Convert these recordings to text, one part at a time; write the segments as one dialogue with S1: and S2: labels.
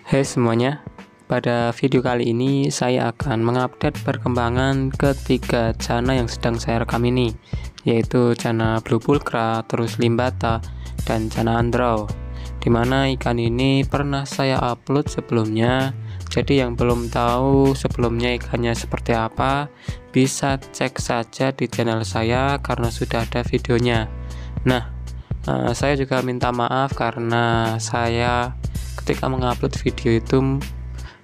S1: Hai semuanya, pada video kali ini saya akan mengupdate perkembangan ketiga chana yang sedang saya rekam ini, yaitu chana Blue Pulchra, terus Limbata, dan chana Andrau. Dimana ikan ini pernah saya upload sebelumnya, jadi yang belum tahu sebelumnya ikannya seperti apa, bisa cek saja di channel saya karena sudah ada videonya. Nah, saya juga minta maaf karena saya ketika mengupload video itu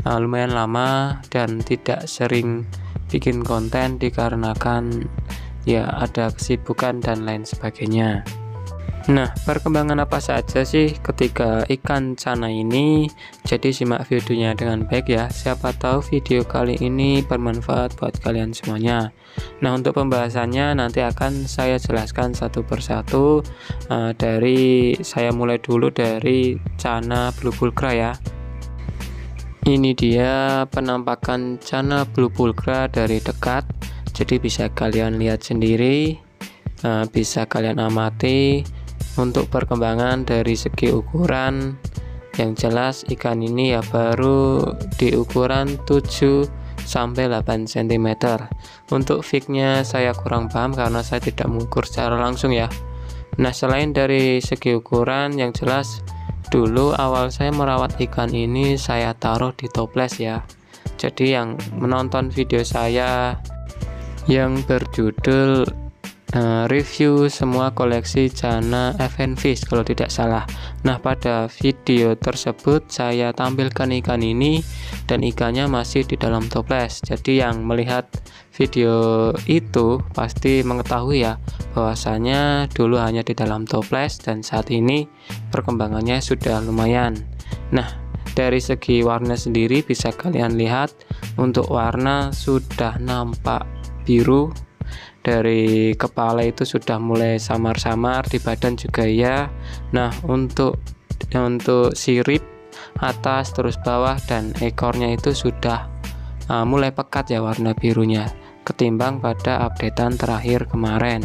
S1: lumayan lama dan tidak sering bikin konten dikarenakan ya ada kesibukan dan lain sebagainya. Nah, perkembangan apa saja sih ketika ikan chana ini? Jadi simak videonya dengan baik ya, siapa tahu video kali ini bermanfaat buat kalian semuanya. Nah, untuk pembahasannya nanti akan saya jelaskan satu persatu. Dari saya mulai dulu dari chana Blue Pulchra ya. Ini dia penampakan chana Blue Pulchra dari dekat, jadi bisa kalian lihat sendiri, bisa kalian amati. Untuk perkembangan dari segi ukuran, yang jelas ikan ini ya baru di ukuran 7 sampai 8 cm. Untuk fignya saya kurang paham karena saya tidak mengukur secara langsung ya. Nah, selain dari segi ukuran, yang jelas dulu awal saya merawat ikan ini saya taruh di toples ya. Jadi yang menonton video saya yang berjudul review semua koleksi chana Fish kalau tidak salah. Nah, pada video tersebut saya tampilkan ikan ini dan ikannya masih di dalam toples. Jadi yang melihat video itu pasti mengetahui ya bahwasanya dulu hanya di dalam toples dan saat ini perkembangannya sudah lumayan. Nah, dari segi warna sendiri bisa kalian lihat untuk warna sudah nampak biru. Dari kepala itu sudah mulai samar-samar, di badan juga ya. Nah, untuk sirip atas terus bawah dan ekornya itu sudah mulai pekat ya warna birunya ketimbang pada updatean terakhir kemarin.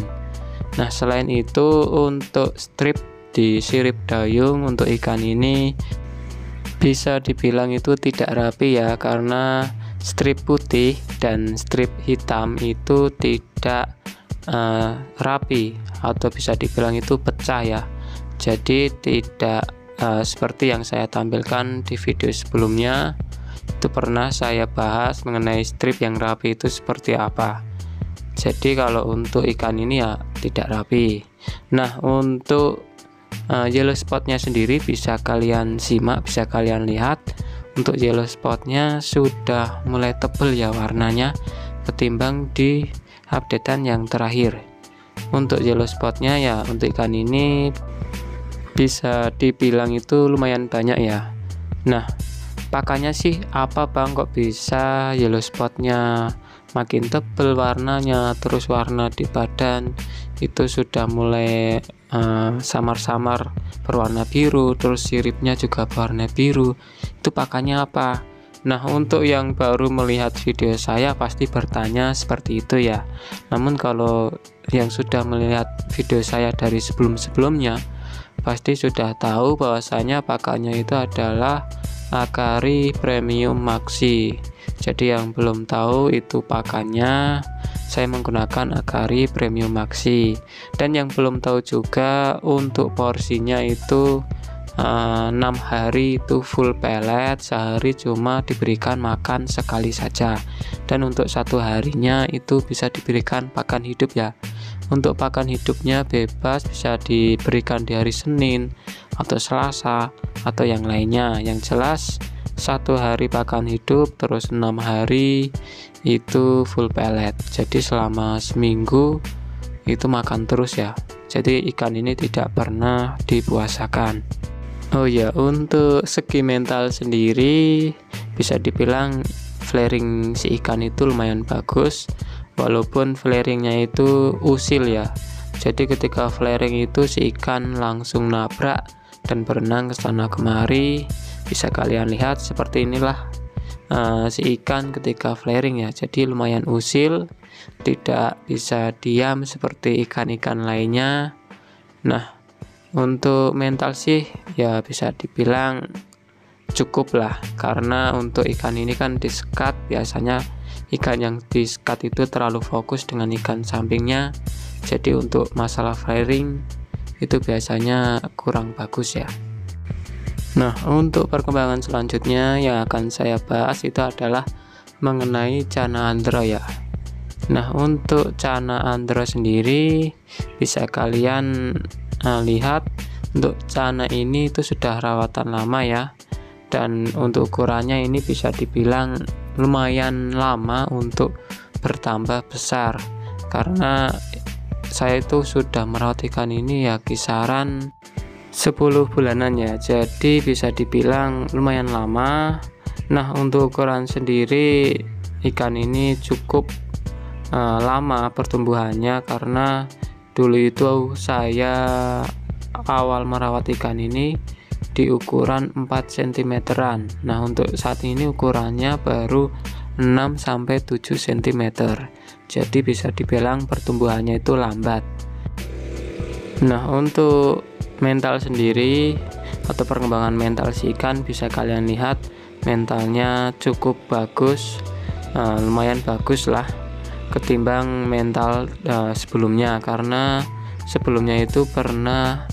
S1: Nah, selain itu untuk strip di sirip dayung untuk ikan ini bisa dibilang itu tidak rapi ya, karena strip putih dan strip hitam itu tidak rapi atau bisa dibilang itu pecah ya. Jadi tidak seperti yang saya tampilkan di video sebelumnya. Itu pernah saya bahas mengenai strip yang rapi itu seperti apa. Jadi kalau untuk ikan ini ya tidak rapi. Nah, untuk yellow spotnya sendiri bisa kalian simak, bisa kalian lihat. Untuk yellow spotnya sudah mulai tebal ya warnanya ketimbang di updatean yang terakhir. Untuk yellow spotnya ya untuk ikan ini bisa dibilang itu lumayan banyak ya. Nah, pakannya sih apa bang kok bisa yellow spotnya makin tebal warnanya, terus warna di badan itu sudah mulai samar-samar berwarna biru, terus siripnya juga berwarna biru. Itu pakannya apa? Nah, untuk yang baru melihat video saya pasti bertanya seperti itu ya. Namun kalau yang sudah melihat video saya dari sebelum-sebelumnya pasti sudah tahu bahwasanya pakannya itu adalah Akari Premium Maxi. Jadi yang belum tahu itu pakannya, saya menggunakan Akari Premium Maxi. Dan yang belum tahu juga untuk porsinya itu 6 hari itu full pellet, sehari cuma diberikan makan sekali saja. Dan untuk satu harinya itu bisa diberikan pakan hidup ya. Untuk pakan hidupnya bebas, bisa diberikan di hari Senin atau Selasa atau yang lainnya. Yang jelas satu hari pakan hidup, terus 6 hari itu full pellet. Jadi selama seminggu itu makan terus ya. Jadi ikan ini tidak pernah dipuasakan. Oh ya, untuk segi mental sendiri bisa dibilang flaring si ikan itu lumayan bagus, walaupun flaringnya itu usil ya. Jadi ketika flaring itu si ikan langsung nabrak dan berenang ke sana kemari. Bisa kalian lihat seperti inilah si ikan ketika flaring ya. Jadi lumayan usil, tidak bisa diam seperti ikan-ikan lainnya. Nah, untuk mental sih ya bisa dibilang cukup lah, karena untuk ikan ini kan disekat, biasanya ikan yang disekat itu terlalu fokus dengan ikan sampingnya, jadi untuk masalah flaring itu biasanya kurang bagus ya. Nah, untuk perkembangan selanjutnya yang akan saya bahas itu adalah mengenai Channa Andhra ya. Nah, untuk Channa Andhra sendiri bisa kalian lihat, untuk Channa ini itu sudah rawatan lama ya, dan untuk ukurannya ini bisa dibilang lumayan lama untuk bertambah besar, karena saya itu sudah merawat ikan ini ya kisaran 10 bulanan ya, jadi bisa dibilang lumayan lama. Nah, untuk ukuran sendiri ikan ini cukup lama pertumbuhannya, karena dulu itu saya awal merawat ikan ini di ukuran 4 cm-an. Nah, untuk saat ini ukurannya baru 6-7 cm, jadi bisa dibilang pertumbuhannya itu lambat. Nah, untuk mental sendiri atau perkembangan mental si ikan bisa kalian lihat, mentalnya cukup bagus, lumayan bagus lah ketimbang mental sebelumnya, karena sebelumnya itu pernah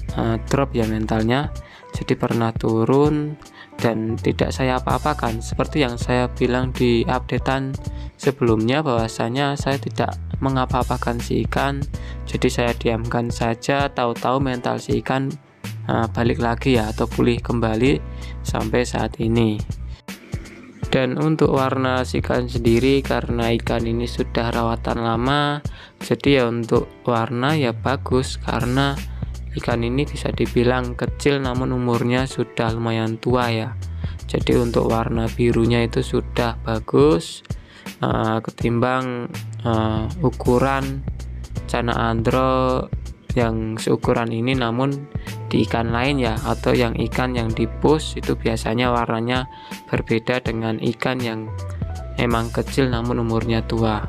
S1: drop ya mentalnya, jadi pernah turun dan tidak saya apa-apakan, seperti yang saya bilang di updatean sebelumnya bahwasanya saya tidak mengapa-apakan si ikan, jadi saya diamkan saja, tahu-tahu mental si ikan balik lagi ya, atau pulih kembali sampai saat ini. Dan untuk warna si ikan sendiri, karena ikan ini sudah rawatan lama, jadi ya untuk warna ya bagus, karena ikan ini bisa dibilang kecil namun umurnya sudah lumayan tua ya. Jadi untuk warna birunya itu sudah bagus ketimbang ukuran Channa Andhra yang seukuran ini, namun di ikan lain ya, atau yang ikan yang di push itu biasanya warnanya berbeda dengan ikan yang emang kecil namun umurnya tua.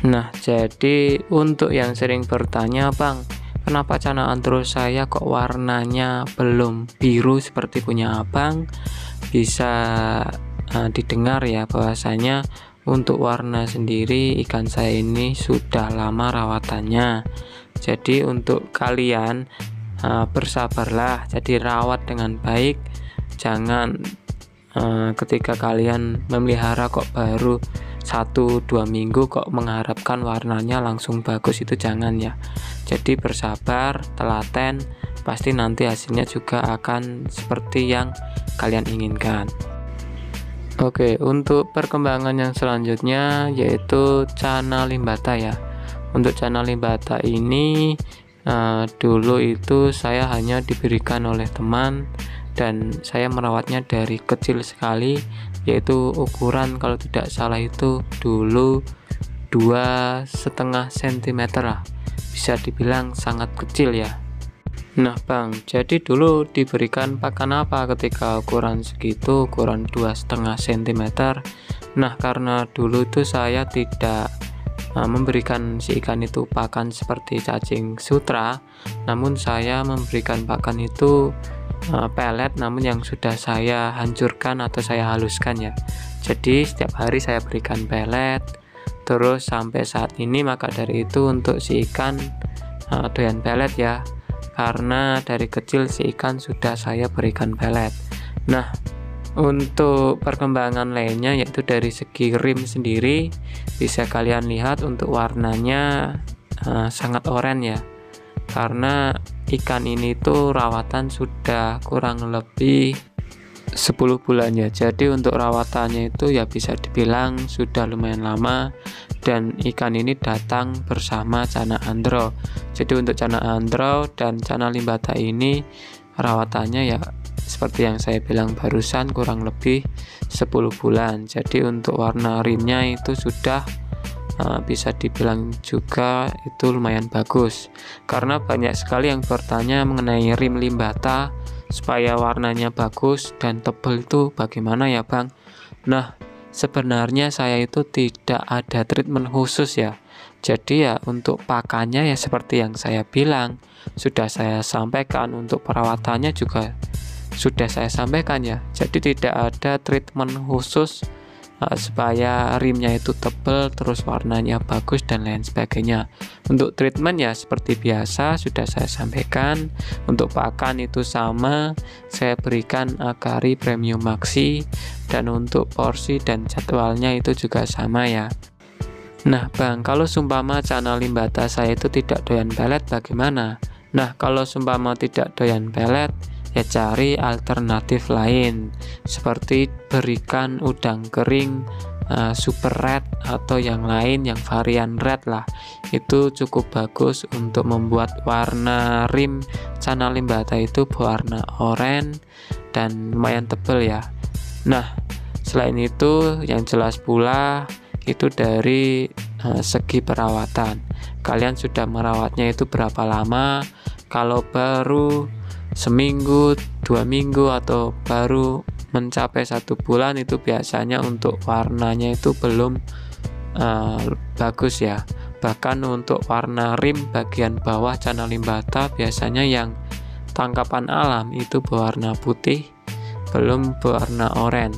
S1: Nah, jadi untuk yang sering bertanya, Bang, kenapa Channa Andhra saya kok warnanya belum biru seperti punya Abang, bisa didengar ya bahwasanya untuk warna sendiri ikan saya ini sudah lama rawatannya. Jadi untuk kalian bersabarlah, jadi rawat dengan baik, jangan ketika kalian memelihara kok baru 1-2 minggu kok mengharapkan warnanya langsung bagus, itu jangan ya. Jadi bersabar, telaten, pasti nanti hasilnya juga akan seperti yang kalian inginkan. Oke, untuk perkembangan yang selanjutnya yaitu Channa Limbata ya. Untuk Channa Limbata ini dulu itu saya hanya diberikan oleh teman, dan saya merawatnya dari kecil sekali, yaitu ukuran kalau tidak salah itu dulu 2,5 cm lah, bisa dibilang sangat kecil ya. Nah, Bang, jadi dulu diberikan pakan apa ketika ukuran segitu, ukuran 2,5 cm? Nah, karena dulu itu saya tidak memberikan si ikan itu pakan seperti cacing sutra, namun saya memberikan pakan itu pelet, namun yang sudah saya hancurkan atau saya haluskan ya. Jadi setiap hari saya berikan pelet terus sampai saat ini. Maka dari itu untuk si ikan doyan pelet ya, karena dari kecil si ikan sudah saya berikan pelet. Nah, untuk perkembangan lainnya yaitu dari segi rim sendiri, bisa kalian lihat untuk warnanya sangat oranye ya, karena ikan ini tuh rawatan sudah kurang lebih 10 bulan ya. Jadi untuk rawatannya itu ya bisa dibilang sudah lumayan lama, dan ikan ini datang bersama Channa Andhra. Jadi untuk Channa Andhra dan Channa Limbata ini rawatannya ya seperti yang saya bilang barusan, kurang lebih 10 bulan. Jadi untuk warna rimnya itu sudah bisa dibilang juga itu lumayan bagus, karena banyak sekali yang bertanya mengenai rim Limbata supaya warnanya bagus dan tebal itu bagaimana ya, Bang? Nah, sebenarnya saya itu tidak ada treatment khusus ya. Jadi ya untuk pakannya ya seperti yang saya bilang, sudah saya sampaikan. Untuk perawatannya juga sudah saya sampaikan ya. Jadi tidak ada treatment khusus supaya rimnya itu tebal, terus warnanya bagus dan lain sebagainya. Untuk treatment ya seperti biasa sudah saya sampaikan. Untuk pakan itu sama, saya berikan Akari Premium Maxi, dan untuk porsi dan jadwalnya itu juga sama ya. Nah Bang, kalau sumpama channel limbata saya itu tidak doyan pelet bagaimana? Nah kalau sumpama tidak doyan pelet, ya cari alternatif lain seperti berikan udang kering super red atau yang lain yang varian red lah. Itu cukup bagus untuk membuat warna rim channel limbata itu berwarna oranye dan lumayan tebal ya. Nah selain itu yang jelas pula itu dari segi perawatan, kalian sudah merawatnya itu berapa lama. Kalau baru seminggu, 2 minggu, atau baru mencapai 1 bulan, itu biasanya untuk warnanya itu belum bagus ya. Bahkan untuk warna rim bagian bawah channel limbata biasanya yang tangkapan alam itu berwarna putih, belum berwarna oranye.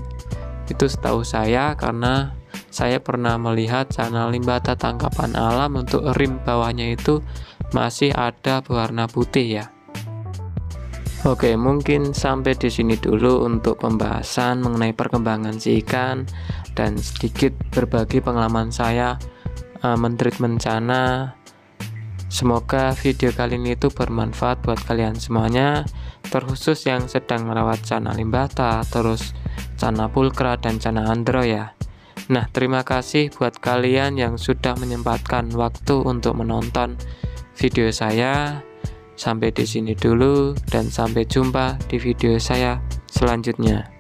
S1: Itu setahu saya, karena saya pernah melihat channel limbata tangkapan alam untuk rim bawahnya itu masih ada berwarna putih ya. Oke, mungkin sampai di sini dulu untuk pembahasan mengenai perkembangan si ikan dan sedikit berbagi pengalaman saya mentreatment cana. Semoga video kali ini itu bermanfaat buat kalian semuanya, terkhusus yang sedang merawat cana limbata, terus cana pulkra dan cana andro ya. Nah, terima kasih buat kalian yang sudah menyempatkan waktu untuk menonton video saya. Sampai di sini dulu dan sampai jumpa di video saya selanjutnya.